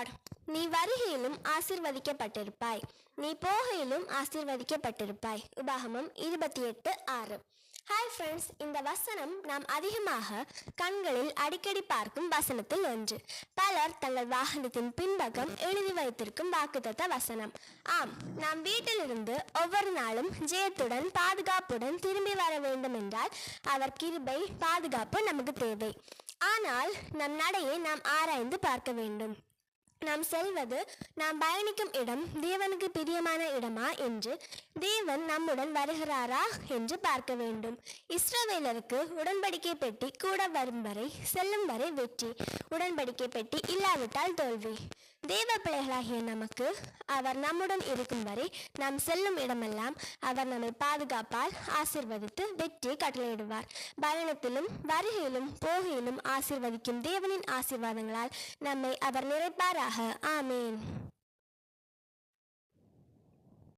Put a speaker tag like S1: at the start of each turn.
S1: சொல்லுவார், நீ வருகையிலும் ஆசீர்வதிக்கப்பட்டிருப்பாய், நீ போகையிலும் ஆசீர்வதிக்கப்பட்டிருப்பாய். உபாகமம் 28:6. ஹாய் ஃப்ரெண்ட்ஸ், இந்த வசனம் நாம் அதிகமாக கண்களில் அடிக்கடி பார்க்கும் வசனத்தில் ஒன்று. பலர் தங்கள் வாகனத்தின் பின்பக்கம் எழுதி வைத்திருக்கும் வாக்குத்தத்த வசனம். ஆம், நாம் வீட்டிலிருந்து ஒவ்வொரு நாளும் ஜெயத்துடன் பாதுகாப்புடன் திரும்பி வர வேண்டும் என்றால் அவர் கிருபை பாதுகாப்பு நமக்கு தேவை. ஆனால் நம் நடையை நாம் ஆராய்ந்து பார்க்க வேண்டும். நாம் செல்வது, நாம் பயணிக்கும் இடம் தேவனுக்கு பிரியமான இடமா என்று, தேவன் நம்முடன் வருகிறாரா என்று பார்க்க வேண்டும். இஸ்ரவேலருக்கு உடன்படிக்கை பெட்டி கூட வரும் வரை, செல்லும் வரை வெற்றி, உடன்படிக்கை பெட்டி இல்லாவிட்டால் தோல்வி. தேவ பிள்ளைகளாகிய நமக்கு அவர் நம்முடன் இருக்கும் வரை நாம் செல்லும் இடமெல்லாம் அவர் நம்மை பாதுகாப்பால் ஆசீர்வதித்து வெற்றியை கட்டளையிடுவார். பயணத்திலும் வருகையிலும் போகையிலும் ஆசீர்வதிக்கும் தேவனின் ஆசீர்வாதங்களால் நம்மை அவர் நிறைப்பாராக. ஆமேன்.